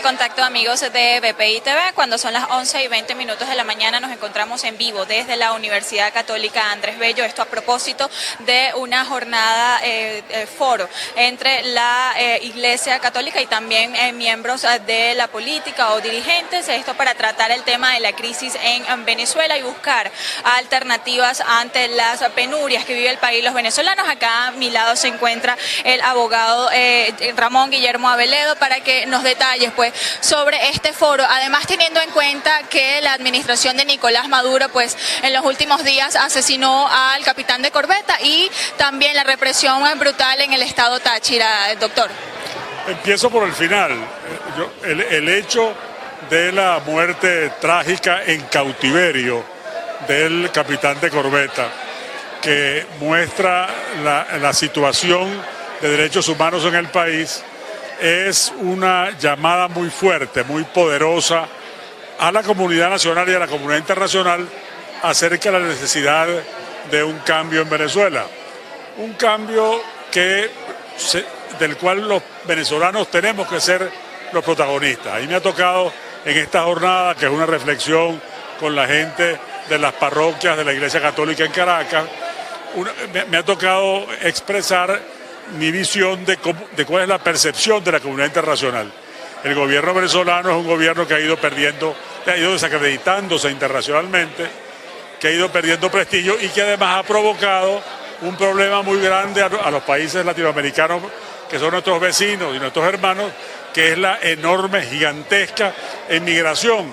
contacto, amigos de BPI TV. Cuando son las 11:20 de la mañana nos encontramos en vivo desde la Universidad Católica Andrés Bello. Esto a propósito de una jornada foro entre la Iglesia Católica y también miembros de la política o dirigentes. Esto para tratar el tema de la crisis en Venezuela y buscar alternativas ante las penurias que vive el país los venezolanos. Acá a mi lado se encuentra el abogado Ramón Guillermo Aveledo para que nos detalles pues sobre este foro, además teniendo en cuenta que la administración de Nicolás Maduro pues en los últimos días asesinó al capitán de corbeta y también la represión brutal en el estado Táchira, doctor. Empiezo por el final. El hecho de la muerte trágica en cautiverio del capitán de corbeta, que muestra la situación de derechos humanos en el país, es una llamada muy fuerte, muy poderosa a la comunidad nacional y a la comunidad internacional acerca de la necesidad de un cambio en Venezuela. Un cambio del cual los venezolanos tenemos que ser los protagonistas. A mí me ha tocado en esta jornada, que es una reflexión con la gente de las parroquias de la Iglesia Católica en Caracas, me ha tocado expresar mi visión de cuál es la percepción de la comunidad internacional. El gobierno venezolano es un gobierno que ha ido desacreditándose internacionalmente, que ha ido perdiendo prestigio y que además ha provocado un problema muy grande a los países latinoamericanos que son nuestros vecinos y nuestros hermanos, que es la enorme, gigantesca emigración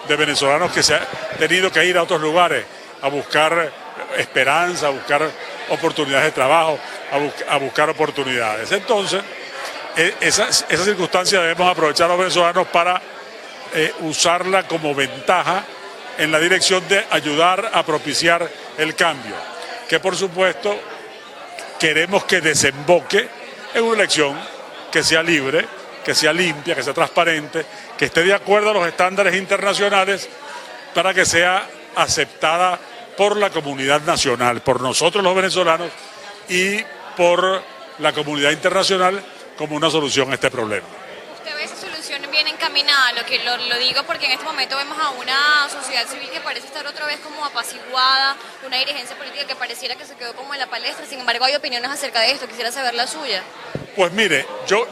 de venezolanos que se ha tenido que ir a otros lugares a buscar esperanza, a buscar oportunidades de trabajo, a buscar oportunidades. Entonces, esa circunstancia debemos aprovechar los venezolanos para usarla como ventaja en la dirección de ayudar a propiciar el cambio, que por supuesto queremos que desemboque en una elección que sea libre, que sea limpia, que sea transparente, que esté de acuerdo a los estándares internacionales para que sea aceptada por la comunidad nacional, por nosotros los venezolanos y por la comunidad internacional como una solución a este problema. ¿Usted ve esa solución bien encaminada? Lo digo porque en este momento vemos a una sociedad civil que parece estar otra vez como apaciguada, una dirigencia política que pareciera que se quedó como en la palestra. Sin embargo, hay opiniones acerca de esto. Quisiera saber la suya. Pues mire, yo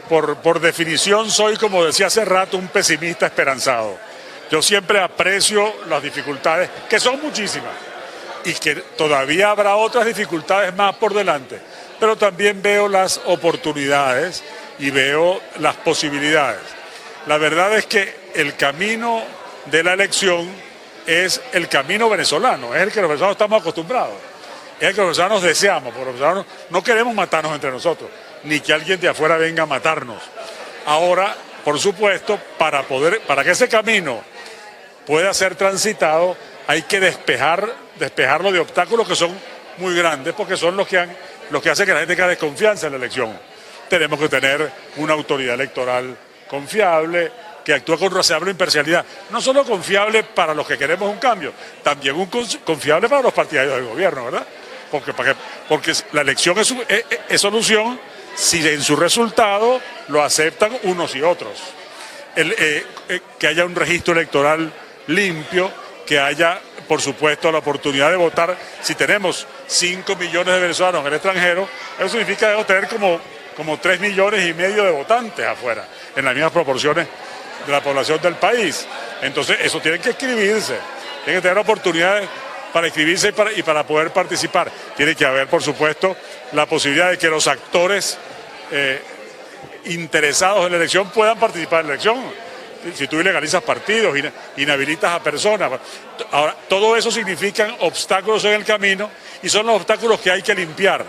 por definición soy, como decía hace rato, un pesimista esperanzado. Yo siempre aprecio las dificultades, que son muchísimas, y que todavía habrá otras dificultades más por delante, pero también veo las oportunidades y veo las posibilidades. La verdad es que el camino de la elección es el camino venezolano, es el que los venezolanos estamos acostumbrados, es el que los venezolanos deseamos, porque los venezolanos no queremos matarnos entre nosotros, ni que alguien de afuera venga a matarnos. Ahora, por supuesto, para que ese camino pueda ser transitado, hay que despejarlo de obstáculos que son muy grandes, porque son los que hacen que la gente tenga desconfianza en la elección. Tenemos que tener una autoridad electoral confiable, que actúa con razonable imparcialidad. No solo confiable para los que queremos un cambio, también confiable para los partidarios del gobierno, ¿verdad? Porque la elección es solución si en su resultado lo aceptan unos y otros. Que haya un registro electoral limpio, que haya, por supuesto, la oportunidad de votar. Si tenemos 5 millones de venezolanos en el extranjero, eso significa que debemos tener como 3,5 millones de votantes afuera, en las mismas proporciones de la población del país. Entonces, eso tiene que inscribirse, tiene que tener oportunidades para inscribirse y para poder participar. Tiene que haber, por supuesto, la posibilidad de que los actores interesados en la elección puedan participar en la elección. Si tú ilegalizas partidos, inhabilitas a personas. Ahora, todo eso significan obstáculos en el camino y son los obstáculos que hay que limpiar,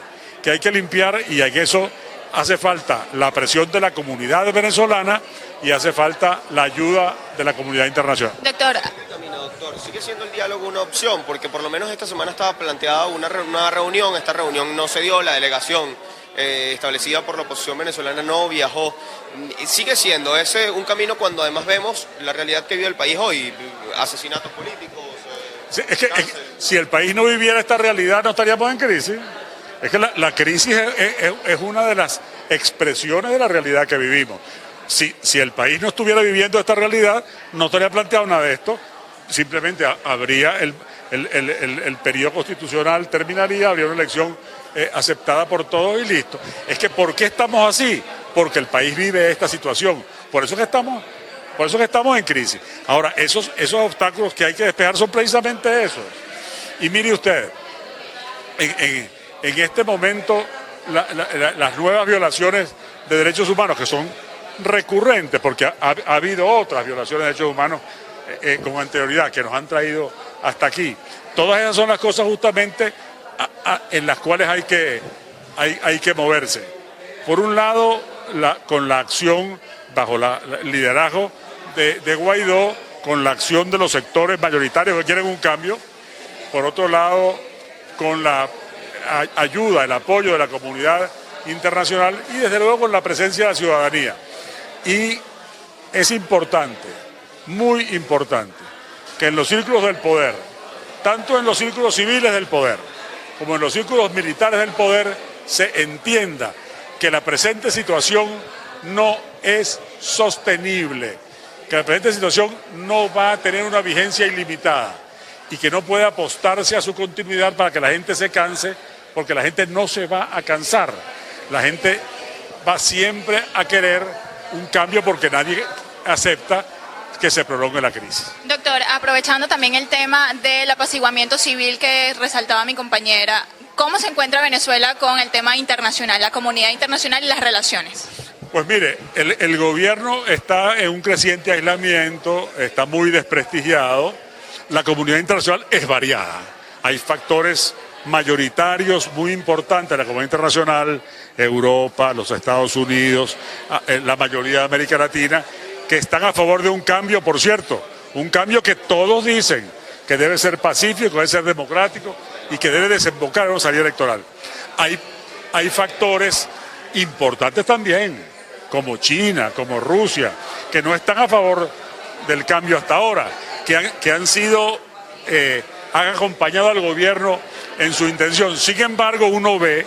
y en eso hace falta la presión de la comunidad venezolana y hace falta la ayuda de la comunidad internacional. Doctor, ¿sigue siendo el diálogo una opción? Porque por lo menos esta semana estaba planteada una reunión, esta reunión no se dio, la delegación establecida por la oposición venezolana no viajó. Sigue siendo ese un camino cuando además vemos la realidad que vive el país hoy, asesinatos políticos. Es que si el país no viviera esta realidad no estaríamos en crisis. Es que la crisis es una de las expresiones de la realidad que vivimos. Si el país no estuviera viviendo esta realidad, no estaría planteado nada de esto, simplemente habría el periodo constitucional terminaría, habría una elección aceptada por todos y listo. Es que ¿por qué estamos así? Porque el país vive esta situación. Por eso que estamos en crisis. Ahora, esos obstáculos que hay que despejar son precisamente esos. Y mire usted, en este momento las nuevas violaciones de derechos humanos, que son recurrentes, porque ha habido otras violaciones de derechos humanos con anterioridad que nos han traído hasta aquí. Todas esas son las cosas justamente en las cuales hay que moverse. Por un lado, con la acción bajo el liderazgo de Guaidó, con la acción de los sectores mayoritarios que quieren un cambio. Por otro lado, con la ayuda, el apoyo de la comunidad internacional y desde luego con la presencia de la ciudadanía. Y es importante, muy importante, que en los círculos del poder, tanto en los círculos civiles del poder como en los círculos militares del poder, se entienda que la presente situación no es sostenible, que la presente situación no va a tener una vigencia ilimitada y que no puede apostarse a su continuidad para que la gente se canse, porque la gente no se va a cansar. La gente va siempre a querer un cambio porque nadie acepta que se prolongue la crisis. Doctor, aprovechando también el tema del apaciguamiento civil que resaltaba mi compañera, ¿cómo se encuentra Venezuela con el tema internacional, la comunidad internacional y las relaciones? Pues mire, el gobierno está en un creciente aislamiento, está muy desprestigiado, la comunidad internacional es variada, hay factores mayoritarios muy importantes de la comunidad internacional, Europa, los Estados Unidos, la mayoría de América Latina, que están a favor de un cambio, por cierto, un cambio que todos dicen que debe ser pacífico, debe ser democrático y que debe desembocar en una salida electoral. Hay factores importantes también, como China, como Rusia, que no están a favor del cambio hasta ahora, que han acompañado al gobierno en su intención. Sin embargo, uno ve,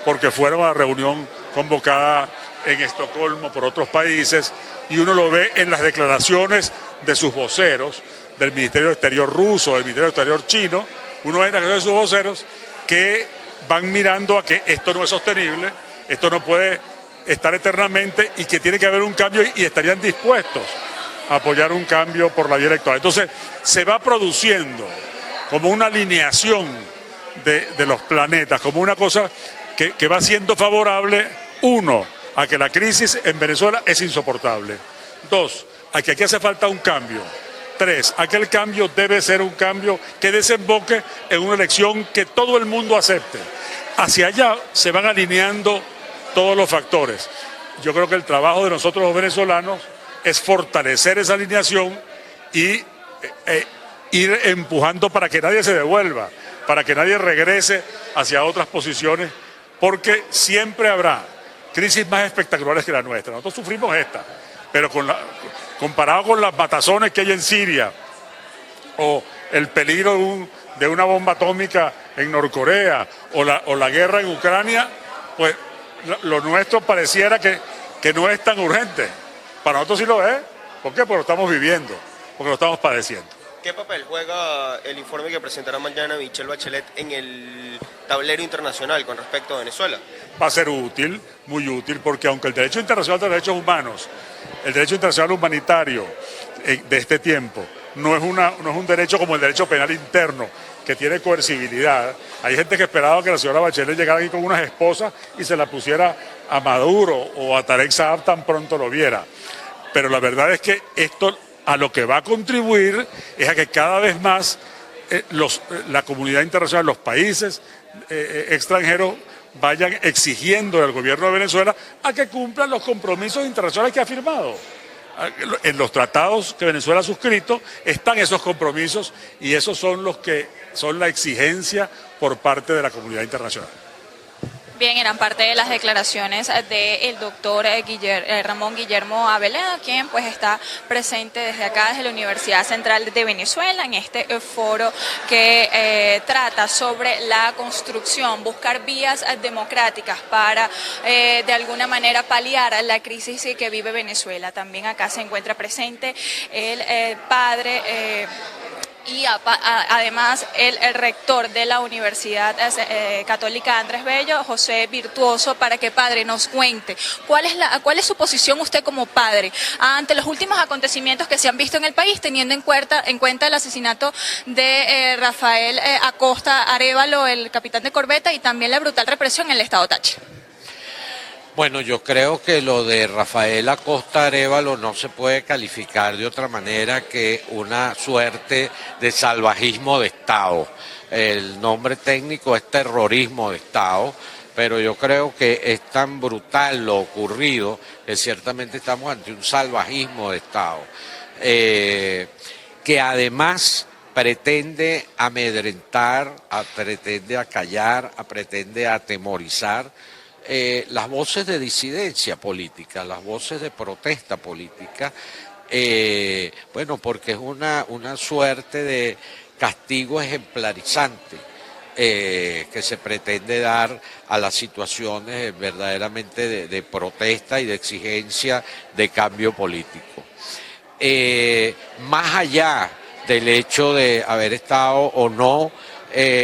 porque fueron a la reunión convocada en Estocolmo por otros países, y uno lo ve en las declaraciones de sus voceros, del Ministerio Exterior ruso, del Ministerio Exterior chino, uno ve en las declaraciones de sus voceros que van mirando a que esto no es sostenible, esto no puede estar eternamente y que tiene que haber un cambio y estarían dispuestos a apoyar un cambio por la vía electoral. Entonces, se va produciendo como una alineación de los planetas, como una cosa que va siendo favorable, uno, a que la crisis en Venezuela es insoportable. Dos, a que aquí hace falta un cambio. Tres, a que el cambio debe ser un cambio que desemboque en una elección que todo el mundo acepte. Hacia allá se van alineando todos los factores. Yo creo que el trabajo de nosotros los venezolanos es fortalecer esa alineación y ir empujando para que nadie se devuelva, para que nadie regrese hacia otras posiciones, porque siempre habrá crisis más espectaculares que la nuestra. Nosotros sufrimos esta, pero comparado con las matazones que hay en Siria o el peligro de una bomba atómica en Norcorea o la guerra en Ucrania, pues lo nuestro pareciera que no es tan urgente. Para nosotros sí lo es. ¿Por qué? Porque lo estamos viviendo, porque lo estamos padeciendo. ¿Qué papel juega el informe que presentará mañana Michelle Bachelet en el tablero internacional con respecto a Venezuela? Va a ser útil, muy útil, porque aunque el derecho internacional de derechos humanos, el derecho internacional humanitario de este tiempo, no es un derecho como el derecho penal interno, que tiene coercibilidad. Hay gente que esperaba que la señora Bachelet llegara aquí con unas esposas y se la pusiera a Maduro o a Tarek Saab tan pronto lo viera. Pero la verdad es que esto a lo que va a contribuir es a que cada vez más la comunidad internacional, los países extranjeros vayan exigiendo al gobierno de Venezuela a que cumplan los compromisos internacionales que ha firmado. En los tratados que Venezuela ha suscrito están esos compromisos y esos son los que son la exigencia por parte de la comunidad internacional. Bien, eran parte de las declaraciones del doctor Ramón Guillermo Aveleda, quien pues está presente desde acá, desde la Universidad Central de Venezuela, en este foro que trata sobre la construcción, buscar vías democráticas para de alguna manera paliar la crisis que vive Venezuela. También acá se encuentra presente el padre y además el rector de la Universidad Católica Andrés Bello, José Virtuoso, para que padre nos cuente cuál es su posición usted como padre ante los últimos acontecimientos que se han visto en el país, teniendo en cuenta el asesinato de Rafael Acosta Arévalo, el capitán de corbeta, y también la brutal represión en el estado Táchira. Bueno, yo creo que lo de Rafael Acosta Arévalo no se puede calificar de otra manera que una suerte de salvajismo de Estado. El nombre técnico es terrorismo de Estado, pero yo creo que es tan brutal lo ocurrido que ciertamente estamos ante un salvajismo de Estado, que además pretende amedrentar, pretende acallar, pretende atemorizar las voces de disidencia política, las voces de protesta política, bueno, porque es una suerte de castigo ejemplarizante que se pretende dar a las situaciones verdaderamente de protesta y de exigencia de cambio político. Más allá del hecho de haber estado o no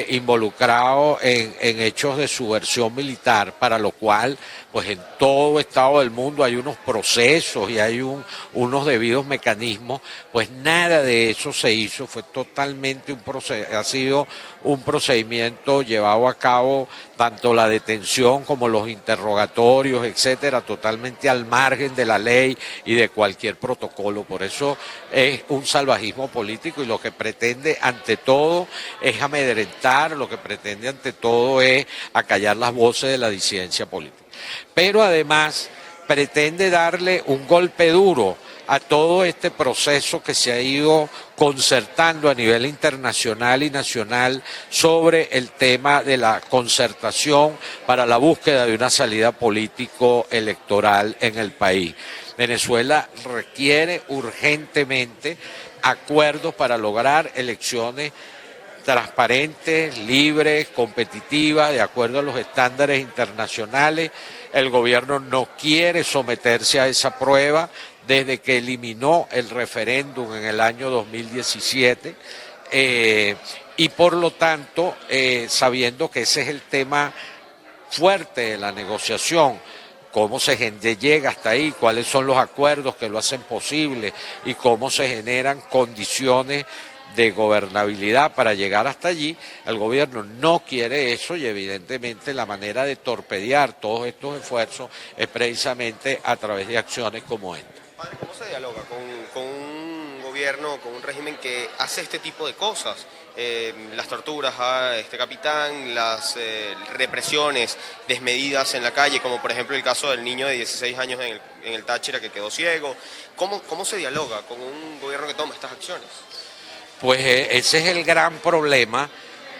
involucrado en hechos de subversión militar, para lo cual pues en todo estado del mundo hay unos procesos y hay unos debidos mecanismos, pues nada de eso se hizo, fue totalmente ha sido un procedimiento llevado a cabo, tanto la detención como los interrogatorios, etcétera, totalmente al margen de la ley y de cualquier protocolo. Por eso es un salvajismo político y lo que pretende ante todo es amedrentar, lo que pretende ante todo es acallar las voces de la disidencia política. Pero además pretende darle un golpe duro a todo este proceso que se ha ido concertando a nivel internacional y nacional sobre el tema de la concertación para la búsqueda de una salida político-electoral en el país. Venezuela requiere urgentemente acuerdos para lograr elecciones transparentes, libres, competitivas, de acuerdo a los estándares internacionales. El gobierno no quiere someterse a esa prueba desde que eliminó el referéndum en el año 2017 y por lo tanto, sabiendo que ese es el tema fuerte de la negociación, cómo se llega hasta ahí, cuáles son los acuerdos que lo hacen posible y cómo se generan condiciones de gobernabilidad para llegar hasta allí. El gobierno no quiere eso y evidentemente la manera de torpedear todos estos esfuerzos es precisamente a través de acciones como esta. Padre, ¿cómo se dialoga con un gobierno, con un régimen que hace este tipo de cosas? Las torturas a este capitán, las represiones desmedidas en la calle, como por ejemplo el caso del niño de 16 años en el Táchira que quedó ciego. ¿Cómo se dialoga con un gobierno que toma estas acciones? Pues ese es el gran problema,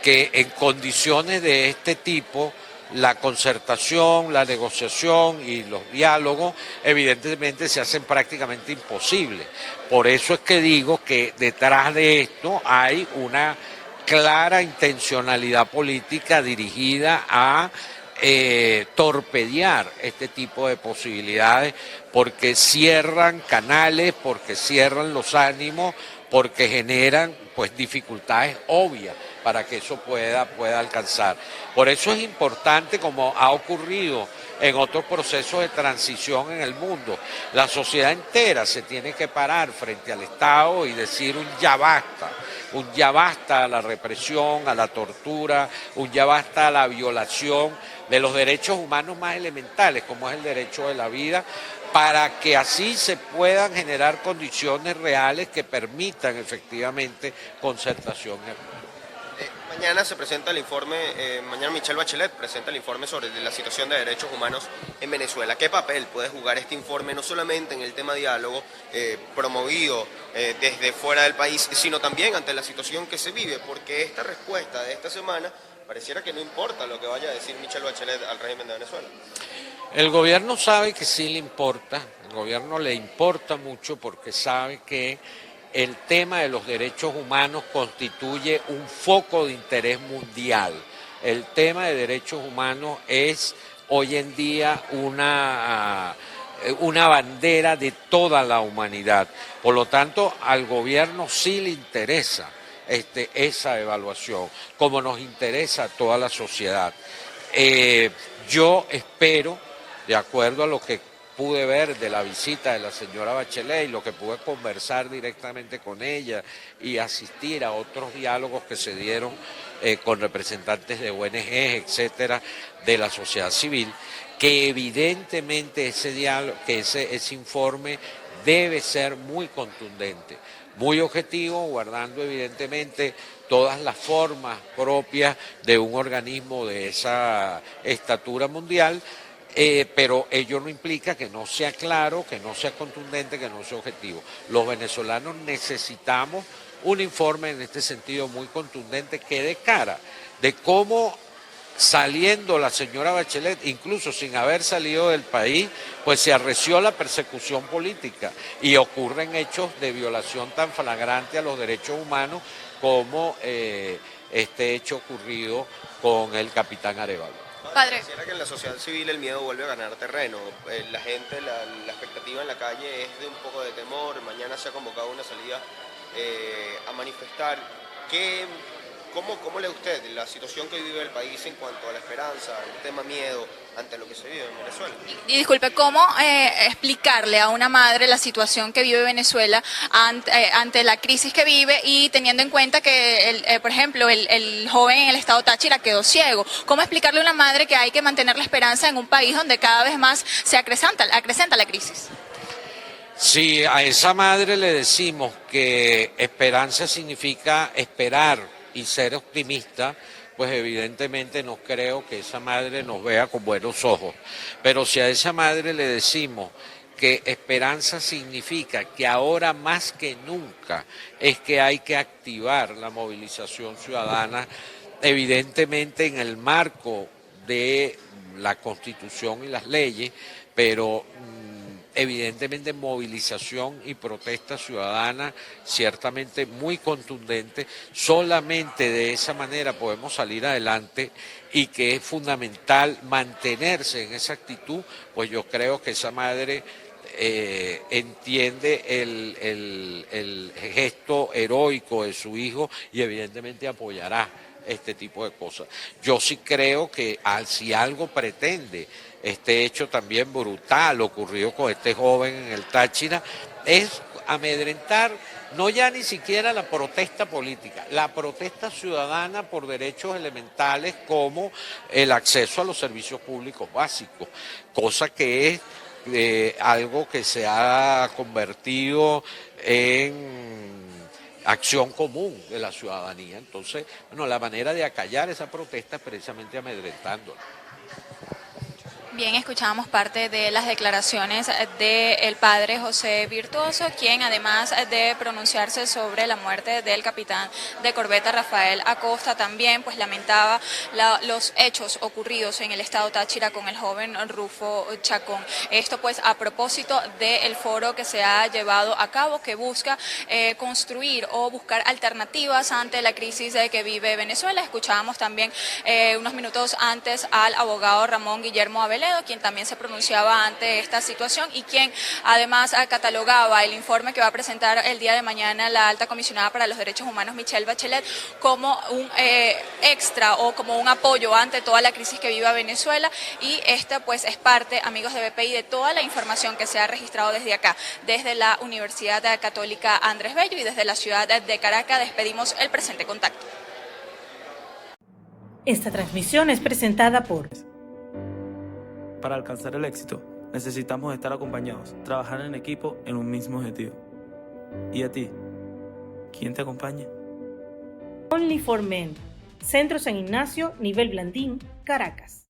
que en condiciones de este tipo la concertación, la negociación y los diálogos evidentemente se hacen prácticamente imposibles. Por eso es que digo que detrás de esto hay una clara intencionalidad política dirigida a torpedear este tipo de posibilidades, porque cierran canales, porque cierran los ánimos, porque generan pues dificultades obvias para que eso pueda alcanzar. Por eso es importante, como ha ocurrido en otros procesos de transición en el mundo, la sociedad entera se tiene que parar frente al Estado y decir un ya basta a la represión, a la tortura, un ya basta a la violación de los derechos humanos más elementales, como es el derecho de la vida, para que así se puedan generar condiciones reales que permitan efectivamente concertación. Mañana se presenta el informe, mañana Michelle Bachelet presenta el informe sobre la situación de derechos humanos en Venezuela. ¿Qué papel puede jugar este informe, no solamente en el tema diálogo promovido desde fuera del país, sino también ante la situación que se vive? Porque esta respuesta de esta semana pareciera que no importa lo que vaya a decir Michelle Bachelet al régimen de Venezuela. El gobierno sabe que sí le importa, el gobierno le importa mucho porque sabe que el tema de los derechos humanos constituye un foco de interés mundial. El tema de derechos humanos es hoy en día una bandera de toda la humanidad. Por lo tanto, al gobierno sí le interesa esa evaluación, como nos interesa a toda la sociedad. Yo espero, de acuerdo a lo que pude ver de la visita de la señora Bachelet y lo que pude conversar directamente con ella y asistir a otros diálogos que se dieron con representantes de ONG, etcétera, de la sociedad civil, que evidentemente ese diálogo, que ese informe debe ser muy contundente, muy objetivo, guardando evidentemente todas las formas propias de un organismo de esa estatura mundial, pero ello no implica que no sea claro, que no sea contundente, que no sea objetivo. Los venezolanos necesitamos un informe en este sentido muy contundente que dé cara de cómo, saliendo la señora Bachelet, incluso sin haber salido del país, pues se arreció la persecución política y ocurren hechos de violación tan flagrante a los derechos humanos como este hecho ocurrido con el capitán Arévalo. Padre. Pareciera que en la sociedad civil el miedo vuelve a ganar terreno. La gente, la expectativa en la calle es de un poco de temor. Mañana se ha convocado una salida a manifestar. ¿Cómo lee usted la situación que vive el país en cuanto a la esperanza, el tema miedo ante lo que se vive en Venezuela? Y disculpe, ¿cómo explicarle a una madre la situación que vive Venezuela ante la crisis que vive y teniendo en cuenta que, por ejemplo, el joven en el estado Táchira quedó ciego? ¿Cómo explicarle a una madre que hay que mantener la esperanza en un país donde cada vez más se acrecenta la crisis? Si a esa madre le decimos que esperanza significa esperar y ser optimista, pues evidentemente no creo que esa madre nos vea con buenos ojos. Pero si a esa madre le decimos que esperanza significa que ahora más que nunca es que hay que activar la movilización ciudadana, evidentemente en el marco de la Constitución y las leyes, pero evidentemente movilización y protesta ciudadana ciertamente muy contundente. Solamente de esa manera podemos salir adelante y que es fundamental mantenerse en esa actitud, pues yo creo que esa madre entiende el gesto heroico de su hijo y evidentemente apoyará este tipo de cosas. Yo sí creo que si algo pretende este hecho también brutal ocurrido con este joven en el Táchira, es amedrentar no ya ni siquiera la protesta política, la protesta ciudadana por derechos elementales como el acceso a los servicios públicos básicos, cosa que es algo que se ha convertido en acción común de la ciudadanía. Entonces, bueno, la manera de acallar esa protesta es precisamente amedrentándola. Bien, escuchábamos parte de las declaraciones del padre José Virtuoso, quien además de pronunciarse sobre la muerte del capitán de corbeta Rafael Acosta, también pues lamentaba los hechos ocurridos en el estado Táchira con el joven Rufo Chacón. Esto pues a propósito del foro que se ha llevado a cabo, que busca construir o buscar alternativas ante la crisis que vive Venezuela. Escuchábamos también unos minutos antes al abogado Ramón Guillermo Abel, quien también se pronunciaba ante esta situación y quien además catalogaba el informe que va a presentar el día de mañana la alta comisionada para los derechos humanos Michelle Bachelet como un extra o como un apoyo ante toda la crisis que vive Venezuela, y esta pues es parte, amigos de BPI, de toda la información que se ha registrado desde acá, desde la Universidad Católica Andrés Bello y desde la ciudad de Caracas. Despedimos el presente contacto. Esta transmisión es presentada por... Para alcanzar el éxito, necesitamos estar acompañados, trabajar en equipo en un mismo objetivo. ¿Y a ti? ¿Quién te acompaña? Only for Men, Centro San Ignacio, Nivel Blandín, Caracas.